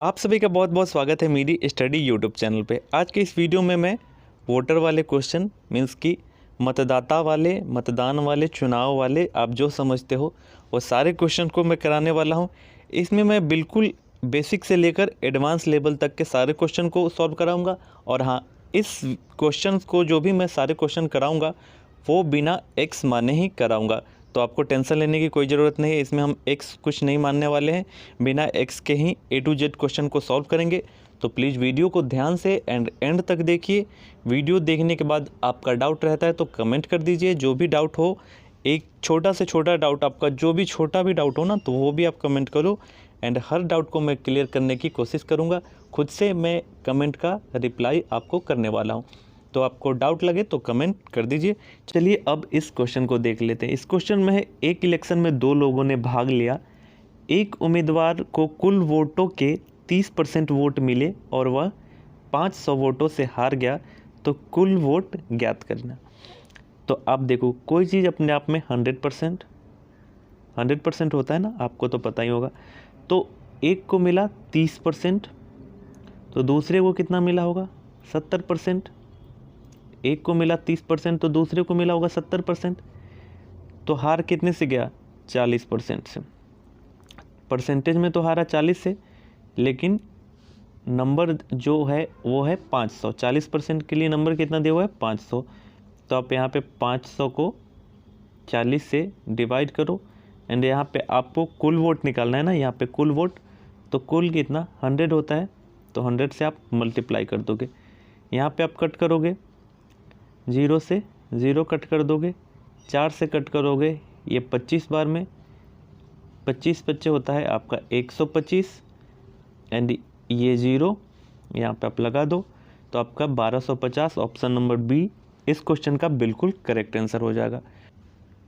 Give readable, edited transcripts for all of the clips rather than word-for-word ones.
आप सभी का बहुत बहुत स्वागत है मेरी स्टडी यूट्यूब चैनल पे। आज के इस वीडियो में मैं वोटर वाले क्वेश्चन मीन्स कि मतदाता वाले, मतदान वाले, चुनाव वाले, आप जो समझते हो वो सारे क्वेश्चन को मैं कराने वाला हूँ। इसमें मैं बिल्कुल बेसिक से लेकर एडवांस लेवल तक के सारे क्वेश्चन को सॉल्व कराऊँगा। और हाँ, इस क्वेश्चन को जो भी मैं सारे क्वेश्चन कराऊँगा वो बिना एक्स माने ही कराऊँगा, तो आपको टेंशन लेने की कोई ज़रूरत नहीं है। इसमें हम एक्स कुछ नहीं मानने वाले हैं, बिना एक्स के ही ए टू जेड क्वेश्चन को सॉल्व करेंगे। तो प्लीज़ वीडियो को ध्यान से एंड तक देखिए। वीडियो देखने के बाद आपका डाउट रहता है तो कमेंट कर दीजिए, जो भी डाउट हो। एक छोटा से छोटा डाउट, आपका जो भी छोटा भी डाउट हो ना, तो वो भी आप कमेंट करो। एंड हर डाउट को मैं क्लियर करने की कोशिश करूँगा। खुद से मैं कमेंट का रिप्लाई आपको करने वाला हूँ, तो आपको डाउट लगे तो कमेंट कर दीजिए। चलिए अब इस क्वेश्चन को देख लेते हैं। इस क्वेश्चन में है, एक इलेक्शन में दो लोगों ने भाग लिया, एक उम्मीदवार को कुल वोटों के 30% वोट मिले और वह 500 वोटों से हार गया, तो कुल वोट ज्ञात करना। तो आप देखो, कोई चीज़ अपने आप में 100% होता है ना, आपको तो पता ही होगा। तो एक को मिला 30%, तो दूसरे को कितना मिला होगा? 70%। एक को मिला 30% तो दूसरे को मिला होगा 70%। तो हार कितने से गया? 40% से। परसेंटेज में तो हारा 40 से, लेकिन नंबर जो है वो है 500। 40% के लिए नंबर कितना दिया हुआ है? 500। तो आप यहाँ पे 500 को 40 से डिवाइड करो। एंड यहाँ पे आपको कुल वोट निकालना है ना, यहाँ पे कुल वोट, तो कुल कितना? 100 होता है, तो 100 से आप मल्टीप्लाई कर दोगे। यहाँ पे आप कट करोगे, 0 से 0 कट कर दोगे, 4 से कट करोगे, ये 25 बार में 25 बच्चे होता है आपका 125। एंड ये 0 यहाँ पे आप लगा दो, तो आपका 1250, ऑप्शन नंबर बी इस क्वेश्चन का बिल्कुल करेक्ट आंसर हो जाएगा।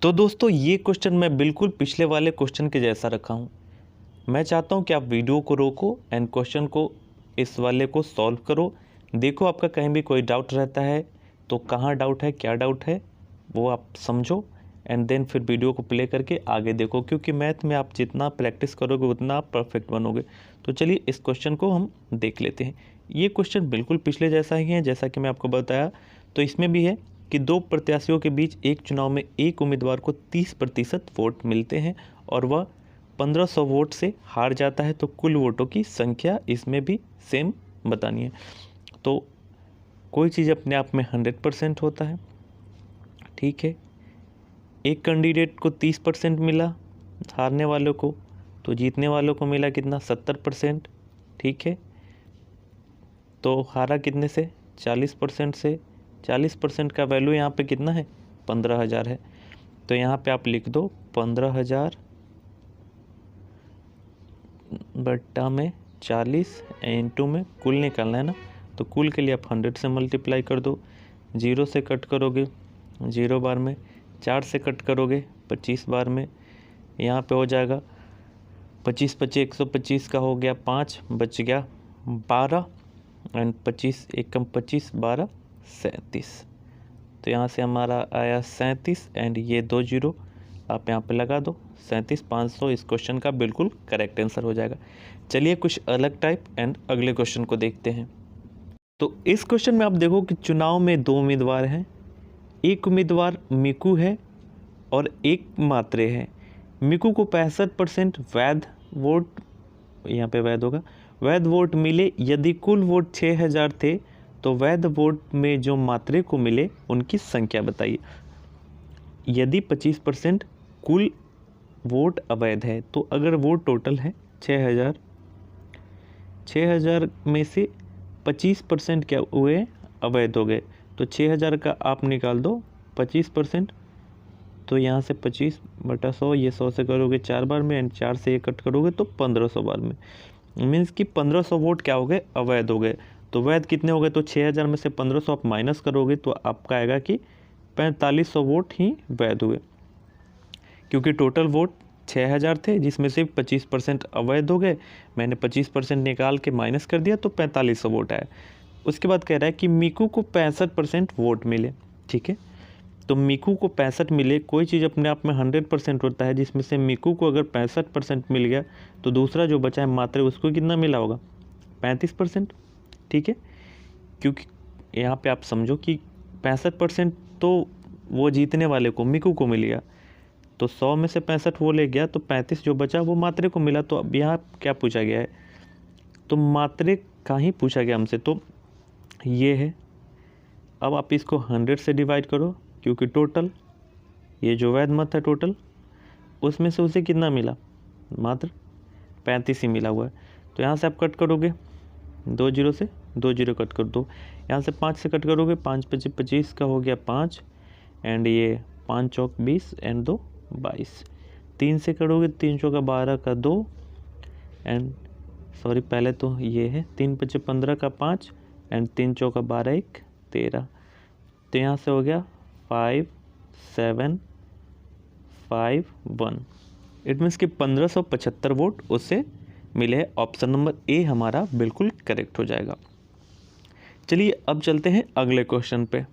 तो दोस्तों, ये क्वेश्चन मैं बिल्कुल पिछले वाले क्वेश्चन के जैसा रखा हूँ। मैं चाहता हूँ कि आप वीडियो को रोको एंड क्वेश्चन को, इस वाले को सॉल्व करो। देखो, आपका कहीं भी कोई डाउट रहता है तो कहाँ डाउट है, क्या डाउट है, वो आप समझो। एंड देन फिर वीडियो को प्ले करके आगे देखो, क्योंकि मैथ में आप जितना प्रैक्टिस करोगे उतना आप परफेक्ट बनोगे। तो चलिए इस क्वेश्चन को हम देख लेते हैं। ये क्वेश्चन बिल्कुल पिछले जैसा ही है, जैसा कि मैं आपको बताया। तो इसमें भी है कि दो प्रत्याशियों के बीच एक चुनाव में एक उम्मीदवार को 30% वोट मिलते हैं और वह 1500 वोट से हार जाता है, तो कुल वोटों की संख्या इसमें भी सेम बतानी है। तो कोई चीज़ अपने आप में 100% होता है, ठीक है। एक कैंडिडेट को 30% मिला हारने वालों को, तो जीतने वालों को मिला कितना? 70%, ठीक है। तो हारा कितने से? 40% से। 40% का वैल्यू यहाँ पे कितना है? 15,000 है। तो यहाँ पे आप लिख दो 15,000 बट्टा में 40 इंटू में कुल निकालना है ना, तो कुल के लिए आप 100 से मल्टीप्लाई कर दो। 0 से कट करोगे 0 बार में, 4 से कट करोगे 25 बार में, यहाँ पे हो जाएगा 25 25 125 का हो गया 5, बच गया 12 एंड 25 एकम 25 12 37। तो यहाँ से हमारा आया 37 एंड ये 2 0 आप यहाँ पे लगा दो। 37 500 इस क्वेश्चन का बिल्कुल करेक्ट आंसर हो जाएगा। चलिए कुछ अलग टाइप एंड अगले क्वेश्चन को देखते हैं। तो इस क्वेश्चन में आप देखो कि चुनाव में दो उम्मीदवार हैं। एक उम्मीदवार मिकू है और एक मात्रे है। मिकू को 65% वैध वोट, यहाँ पे वैध होगा, वैध वोट मिले यदि कुल वोट 6000 थे, तो वैध वोट में जो मात्रे को मिले उनकी संख्या बताइए। यदि 25% कुल वोट अवैध है, तो अगर वोट टोटल है 6000, 6000 में से 25% क्या हुए? अवैध हो गए। तो 6000 का आप निकाल दो 25%, तो यहाँ से 25/100, ये 100 से करोगे 4 बार में एंड 4 से ये कट करोगे तो 1500 बार में। मीन्स कि 1500 वोट क्या हो गए? अवैध हो गए। तो वैध कितने हो गए? तो 6000 में से 1500 आप माइनस करोगे तो आपका आएगा कि 4500 वोट ही वैध हुए, क्योंकि टोटल वोट 6000 थे जिसमें से 25% अवैध हो गए। मैंने 25% निकाल के माइनस कर दिया तो 4500 वोट आया। उसके बाद कह रहा है कि मिकू को 65% वोट मिले, ठीक है। तो मिकू को 65 मिले, कोई चीज़ अपने आप में 100% होता है, जिसमें से मिकू को अगर 65% मिल गया तो दूसरा जो बचा है मात्रे, उसको कितना मिला होगा? 35%, ठीक है, क्योंकि यहाँ पे आप समझो कि 65% तो वो जीतने वाले को मिकू को मिल गया, तो 100 में से 65 वो ले गया, तो 35 जो बचा वो मात्रे को मिला। तो अब यहाँ क्या पूछा गया है, तो मात्रे का ही पूछा गया हमसे, तो ये है। अब आप इसको 100 से डिवाइड करो, क्योंकि टोटल ये जो वैध मत है टोटल, उसमें से उसे कितना मिला, मात्र 35 ही मिला हुआ है। तो यहाँ से आप कट करोगे, 2 जीरो से 2 जीरो कट कर दो, यहाँ से 5 से कट करोगे, 5 पचे 25 का हो गया 5, एंड ये 5 चौक 20 एंड 2 22, 3 से करोगे 3 चौका 12 का 2, एंड सॉरी पहले तो ये है 3 पचे 15 का 5 एंड 3 चौका 12 1 13, तो यहाँ से हो गया 5 7 5 1। इट मीन्स कि 1575 वोट उससे मिले हैं। ऑप्शन नंबर ए हमारा बिल्कुल करेक्ट हो जाएगा। चलिए अब चलते हैं अगले क्वेश्चन पे।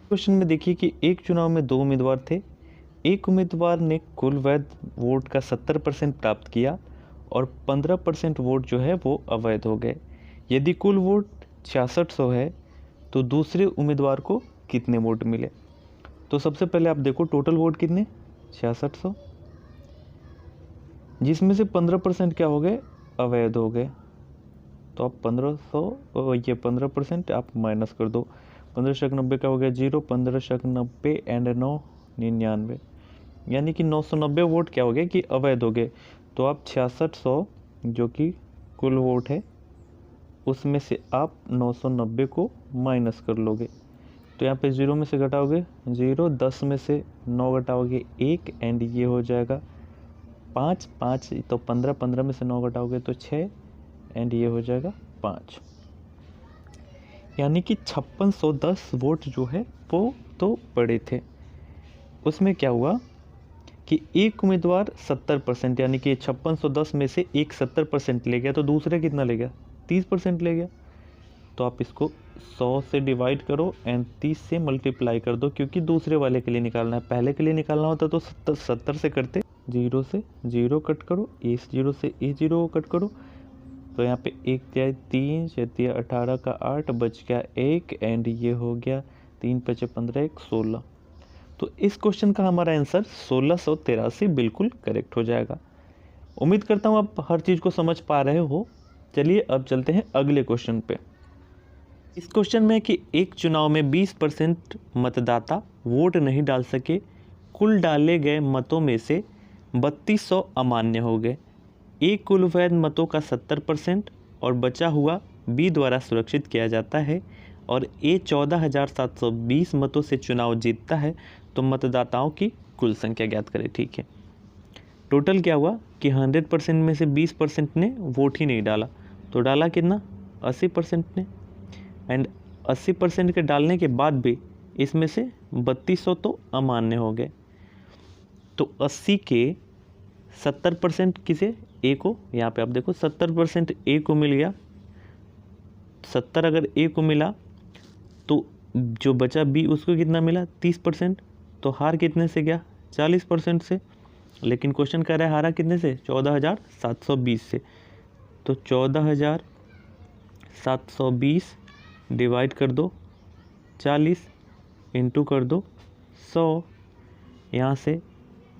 क्वेश्चन में देखिए कि एक चुनाव में 2 उम्मीदवार थे। एक उम्मीदवार ने कुल वैध वोट का 70% प्राप्त किया और 15% वोट जो है वो अवैध हो गए। यदि कुल वोट 6600 है तो दूसरे उम्मीदवार को कितने वोट मिले। तो सबसे पहले आप देखो टोटल वोट कितने, 6600, जिसमें से 15% क्या हो गए, अवैध हो गए। तो आप 1500 ये 15% आप माइनस कर दो, 15 शक 90 का हो गया 0, 15 शक 90 एंड 9 99, यानी कि 990 वोट क्या हो गए कि अवैध हो गए। तो आप 6600 जो कि कुल वोट है उसमें से आप 990 को माइनस कर लोगे। तो यहाँ पे 0 में से घटाओगे 0, 10 में से 9 घटाओगे 1 एंड ये हो जाएगा 5 5, तो 15 15 में से 9 घटाओगे तो 6 एंड ये हो जाएगा 5, यानी कि 5610 वोट जो है वो तो बड़े थे। उसमें क्या हुआ कि एक उम्मीदवार 70% यानी कि 5610 में से एक 70% ले गया, तो दूसरे कितना ले गया, 30% ले गया। तो आप इसको 100 से डिवाइड करो एंड 30 से मल्टीप्लाई कर दो, क्योंकि दूसरे वाले के लिए निकालना है। पहले के लिए निकालना होता तो 70 से करते, 0 से 0 कट करो, इस 0 से इस 0 कट करो, तो यहाँ पे 1 जाए 3 6 18 का 8 बच गया 1 एंड ये हो गया 3 5 15 1 16। तो इस क्वेश्चन का हमारा आंसर 1683 बिल्कुल करेक्ट हो जाएगा। उम्मीद करता हूँ आप हर चीज़ को समझ पा रहे हो। चलिए अब चलते हैं अगले क्वेश्चन पे। इस क्वेश्चन में कि एक चुनाव में 20% मतदाता वोट नहीं डाल सके, कुल डाले गए मतों में से 3200 अमान्य हो गए। ए कुल वैध मतों का 70% और बचा हुआ बी द्वारा सुरक्षित किया जाता है और ए 14720 मतों से चुनाव जीतता है, तो मतदाताओं की कुल संख्या ज्ञात करें। ठीक है, टोटल क्या हुआ कि 100% में से 20% ने वोट ही नहीं डाला, तो डाला कितना, 80% ने, एंड 80% के डालने के बाद भी इसमें से 3200 तो अमान्य हो गए। तो 80 के 70% किसे, ए को, यहाँ पे आप देखो 70% ए को मिल गया। 70 अगर ए को मिला तो जो बचा बी उसको कितना मिला, 30%। तो हार कितने से गया, 40% से। लेकिन क्वेश्चन कह रहा है हारा कितने से, 14720 से। तो 14720 डिवाइड कर दो 40 इंटू कर दो 100, यहाँ से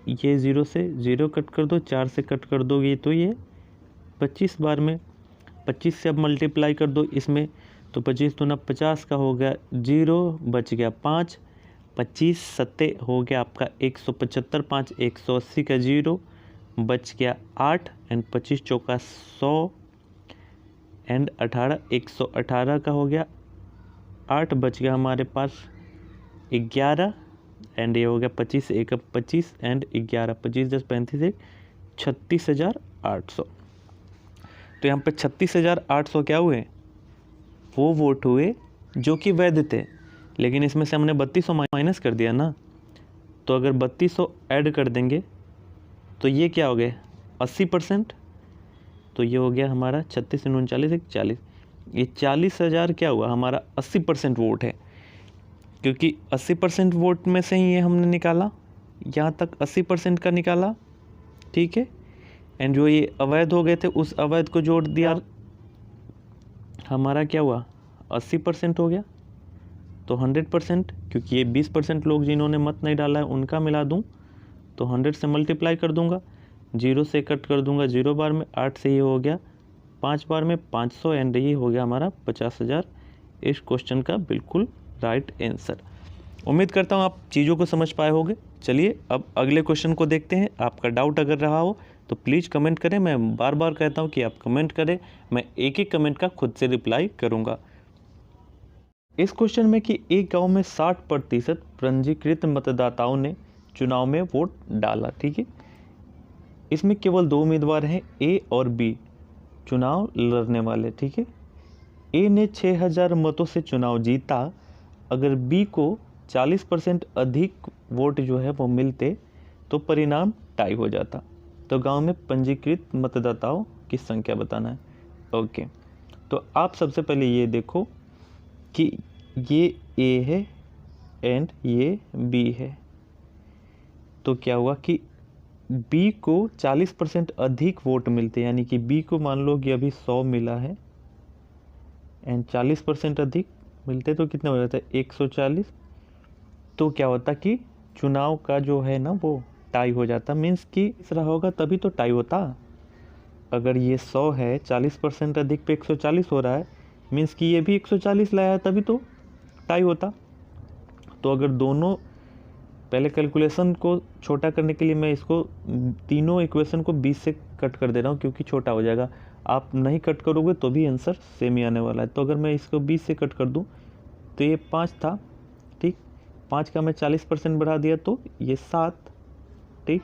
ये 0 से 0 कट कर दो, 4 से कट कर दोगे तो ये 25 बार में, 25 से अब मल्टीप्लाई कर दो इसमें, तो 25 दूना 50 का हो गया 0, बच गया 5, 25 सत्ते हो गया आपका 175, 5 180 का 0, बच गया 8 एंड 25 चौका 100 एंड 18 118 का हो गया 8, बच गया हमारे पास 11 एंड ये हो गया 25 1 25 एंड 11, 25 10 35 1 36,800। तो यहाँ पे 36,800 क्या हुए, वो वोट हुए जो कि वैध थे, लेकिन इसमें से हमने 3200 माइनस कर दिया ना, तो अगर 3200 ऐड कर देंगे तो ये क्या हो गए 80%। तो ये हो गया हमारा 36 39 1 40, ये 40,000 क्या हुआ हमारा 80% वोट है, क्योंकि 80% वोट में से ही ये हमने निकाला, यहाँ तक 80% का निकाला। ठीक है, एंड जो ये अवैध हो गए थे उस अवैध को जोड़ दिया हमारा क्या हुआ 80% हो गया, तो 100%, क्योंकि ये 20% लोग जिन्होंने मत नहीं डाला है उनका मिला दूँ तो 100 से मल्टीप्लाई कर दूंगा, 0 से कट कर दूंगा 0 बार में, 8 से ये हो गया 5 बार में 500 एंड ये हो गया हमारा 50,000 इस क्वेश्चन का बिल्कुल राइट आंसर। उम्मीद करता हूँ आप चीज़ों को समझ पाए होंगे। चलिए अब अगले क्वेश्चन को देखते हैं। आपका डाउट अगर रहा हो तो प्लीज़ कमेंट करें। मैं बार बार कहता हूँ कि आप कमेंट करें, मैं एक एक कमेंट का खुद से रिप्लाई करूँगा। इस क्वेश्चन में कि एक गांव में 60% पंजीकृत मतदाताओं ने चुनाव में वोट डाला, ठीक है। इसमें केवल 2 उम्मीदवार हैं, ए और बी चुनाव लड़ने वाले, ठीक है। ए ने 6000 मतों से चुनाव जीता। अगर बी को 40% अधिक वोट जो है वो मिलते तो परिणाम टाई हो जाता। तो गांव में पंजीकृत मतदाताओं की संख्या बताना है। ओके, तो आप सबसे पहले ये देखो कि ये ए है एंड ये बी है, तो क्या हुआ कि बी को 40% अधिक वोट मिलते, यानी कि बी को मान लो कि अभी 100 मिला है एंड 40% अधिक मिलते तो कितना हो जाता है 140। तो क्या होता कि चुनाव का जो है ना वो टाई हो जाता, मीन्स कि इस रहा होगा तभी तो टाई होता। अगर ये 100 है 40% अधिक पे 140 हो रहा है, मीन्स कि ये भी 140 लाया है तभी तो टाई होता। तो अगर दोनों पहले कैलकुलेशन को छोटा करने के लिए मैं इसको तीनों इक्वेशन को 20 से कट कर दे रहा हूँ, क्योंकि छोटा हो जाएगा। आप नहीं कट करोगे तो भी आंसर सेम ही आने वाला है। तो अगर मैं इसको 20 से कट कर दूँ तो ये 5 था, ठीक। 5 का मैं 40% बढ़ा दिया तो ये 7, ठीक।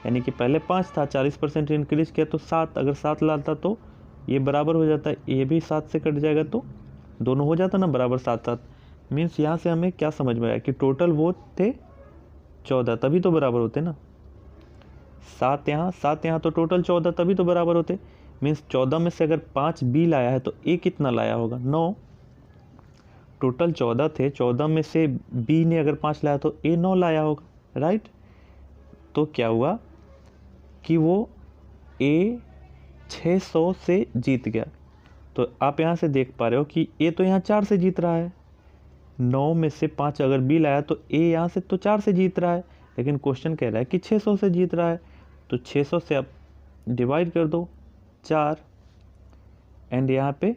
यानी कि पहले 5 था, 40% इंक्रीज किया तो 7। अगर 7 लाता तो ये बराबर हो जाता है, ये भी 7 से कट जाएगा तो दोनों हो जाता ना बराबर 7-7। मीन्स यहाँ से हमें क्या समझ में आया कि टोटल वोट थे 14, तभी तो बराबर होते ना। 7 यहाँ तो टोटल 14 तभी तो बराबर होते। मीन्स 14 में से अगर 5 बी लाया है तो ए कितना लाया होगा 9। टोटल 14 थे, 14 में से बी ने अगर 5 लाया तो ए 9 लाया होगा, राइट। तो क्या हुआ कि वो ए 600 से जीत गया। तो आप यहाँ से देख पा रहे हो कि ए तो यहाँ 4 से जीत रहा है, 9 में से 5 अगर बी लाया तो ए यहाँ से तो 4 से जीत रहा है, लेकिन क्वेश्चन कह रहा है कि 600 से जीत रहा है। तो 600 से आप डिवाइड कर दो 4 एंड यहाँ पे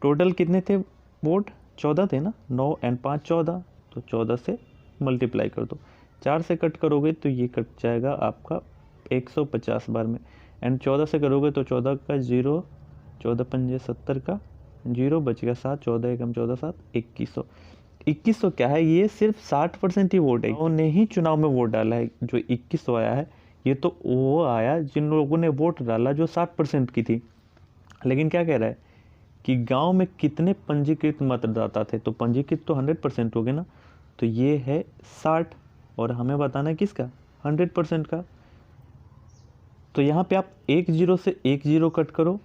टोटल कितने थे वोट 14 थे ना, 9 एंड 5 14, तो 14 से मल्टीप्लाई कर दो। 4 से कट करोगे तो ये कट जाएगा आपका 150 बार में, एंड 14 से करोगे तो 14 का 0, 14 पंजे 70 का 0 बच गया 7, 14 एकम 14 7 2100। 2100 क्या है, ये सिर्फ 60% ही वोट है, उन्होंने ही चुनाव में वोट डाला है। जो 2100 आया है ये तो वो आया जिन लोगों ने वोट डाला जो 60% की थी। लेकिन क्या कह रहा है कि गांव में कितने पंजीकृत मतदाता थे, तो पंजीकृत तो 100% हो गए ना, तो ये है 60 और हमें बताना है किसका 100% का। तो यहाँ पे आप 1 0 से 1 0 कट करो,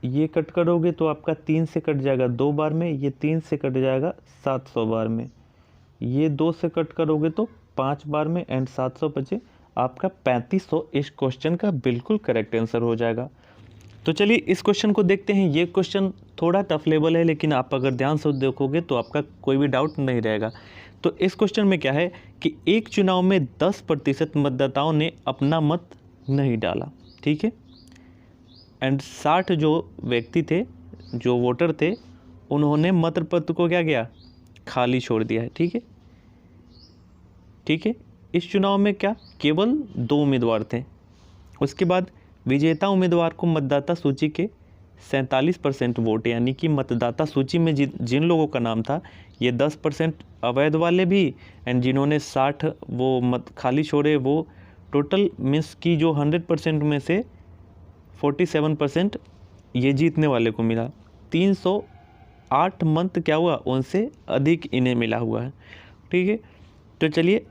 ये कट करोगे तो आपका 3 से कट जाएगा 2 बार में, ये 3 से कट जाएगा 700 बार में, ये 2 से कट करोगे तो 5 बार में एंड 700 बचे आपका 3500 इस क्वेश्चन का बिल्कुल करेक्ट आंसर हो जाएगा। तो चलिए इस क्वेश्चन को देखते हैं। ये क्वेश्चन थोड़ा टफ लेवल है, लेकिन आप अगर ध्यान से देखोगे तो आपका कोई भी डाउट नहीं रहेगा। तो इस क्वेश्चन में क्या है कि एक चुनाव में 10% मतदाताओं ने अपना मत नहीं डाला, ठीक है, एंड 60 जो व्यक्ति थे, जो वोटर थे, उन्होंने मतपत्र को क्या किया खाली छोड़ दिया है, ठीक है, ठीक है। इस चुनाव में क्या केवल 2 उम्मीदवार थे। उसके बाद विजेता उम्मीदवार को मतदाता सूची के 47% वोट, यानी कि मतदाता सूची में जिन लोगों का नाम था, ये 10% अवैध वाले भी एंड जिन्होंने 60 वो मत खाली छोड़े, वो टोटल मीन्स की जो 100% में से 47% ये जीतने वाले को मिला। 308 मत क्या हुआ उनसे अधिक इन्हें मिला हुआ है, ठीक है। तो चलिए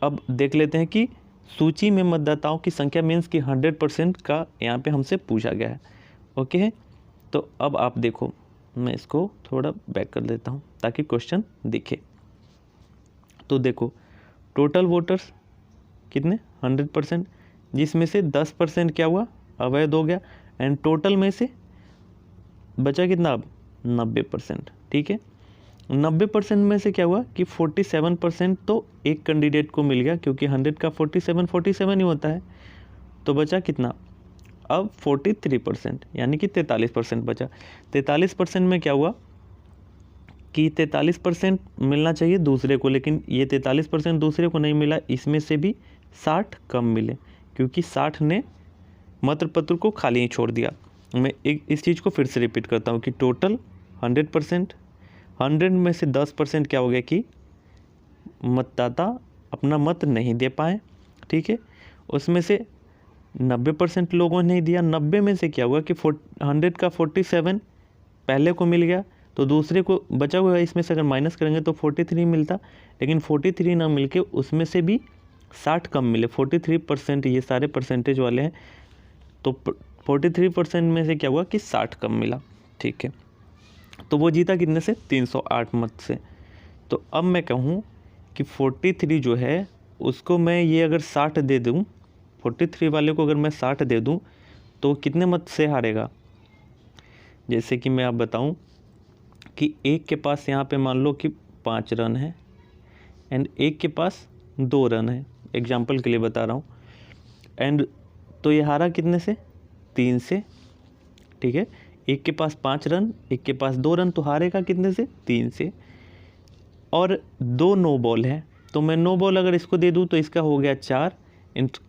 अब देख लेते हैं कि सूची में मतदाताओं की संख्या मीन्स कि 100% का यहाँ पे हमसे पूछा गया है, ओके है। तो अब आप देखो, मैं इसको थोड़ा बैक कर देता हूँ ताकि क्वेश्चन दिखे। तो देखो टोटल वोटर्स कितने 100%, जिसमें से 10% क्या हुआ अवैध हो गया, एंड टोटल में से बचा कितना अब 90%। ठीक है, 90% में से क्या हुआ कि 47% तो एक कैंडिडेट को मिल गया, क्योंकि 100 का 47 ही होता है। तो बचा कितना अब 43%, यानी कि 43% बचा। 43% में क्या हुआ कि 43% मिलना चाहिए दूसरे को, लेकिन ये 43% दूसरे को नहीं मिला। इसमें से भी 60 कम मिले, क्योंकि 60 ने मत पत्र को खाली ही छोड़ दिया। मैं इस चीज़ को फिर से रिपीट करता हूँ कि टोटल 100%, 100 में से 10% क्या हो गया कि मतदाता अपना मत नहीं दे पाए। ठीक है, उसमें से 90% लोगों ने नहीं दिया। 90 में से क्या हुआ कि 100 का 47 पहले को मिल गया, तो दूसरे को बचा हुआ है। इसमें से अगर माइनस करेंगे तो 43 मिलता, लेकिन 43 ना मिलके उसमें से भी 60 कम मिले। 43% ये सारे परसेंटेज वाले हैं, तो 43% में से क्या हुआ कि 60 कम मिला। ठीक है, तो वो जीता कितने से 308 मत से। तो अब मैं कहूँ कि 43 जो है उसको मैं ये अगर 60 दे दूँ, 43 वाले को अगर मैं 60 दे दूँ तो कितने मत से हारेगा। जैसे कि मैं आप बताऊं कि एक के पास यहाँ पे मान लो कि 5 रन है एंड एक के पास 2 रन है, एग्जाम्पल के लिए बता रहा हूँ। एंड तो ये हारा कितने से 3 से। ठीक है, एक के पास 5 रन, एक के पास 2 रन, तो हारेगा कितने से 3 से। और 2 नो बॉल है, तो मैं नो बॉल अगर इसको दे दूँ तो इसका हो गया 4,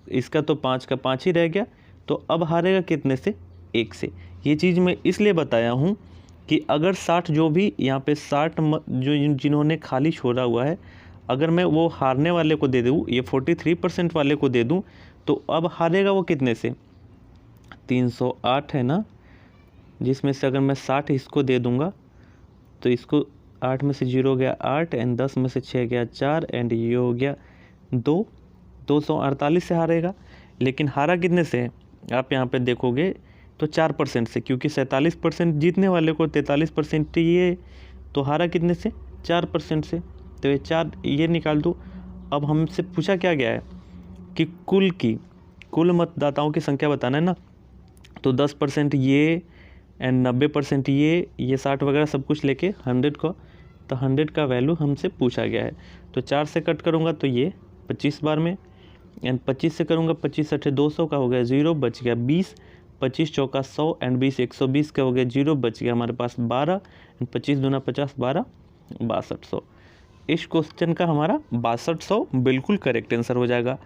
इसका तो 5 का 5 ही रह गया। तो अब हारेगा कितने से 1 से। ये चीज़ मैं इसलिए बताया हूँ कि अगर 60 जो भी यहाँ पे 60 जो जिन्होंने खाली छोड़ा हुआ है, अगर मैं वो हारने वाले को दे दूँ, ये 43% वाले को दे दूँ, तो अब हारेगा वो कितने से 308 है ना, जिसमें से अगर मैं 60 इसको दे दूँगा तो इसको 8 में से 0 गया 8 एंड 10 में से 6 गया 4 एंड ये हो गया 248 से हारेगा। लेकिन हारा कितने से है आप यहाँ पे देखोगे तो 4% से, क्योंकि 47% जीतने वाले को 43% ये, तो हारा कितने से 4% से। तो ये 4 ये निकाल दो। अब हमसे पूछा क्या गया है कि कुल मतदाताओं की संख्या बताना है ना, तो 10% ये एंड 90% ये 60 वगैरह सब कुछ लेके 100 को, तो 100 का वैल्यू हमसे पूछा गया है। तो 4 से कट करूँगा तो ये 25 बार में, एंड 25 से करूँगा 25 × 200 का हो गया 0, बच गया 20, 25 चौका 100 एंड 20 120 का हो गया 0, बच गया हमारे पास 12 एंड 25 दूना 50 12 6200। इस क्वेश्चन का हमारा 6200 बिल्कुल करेक्ट आंसर हो जाएगा।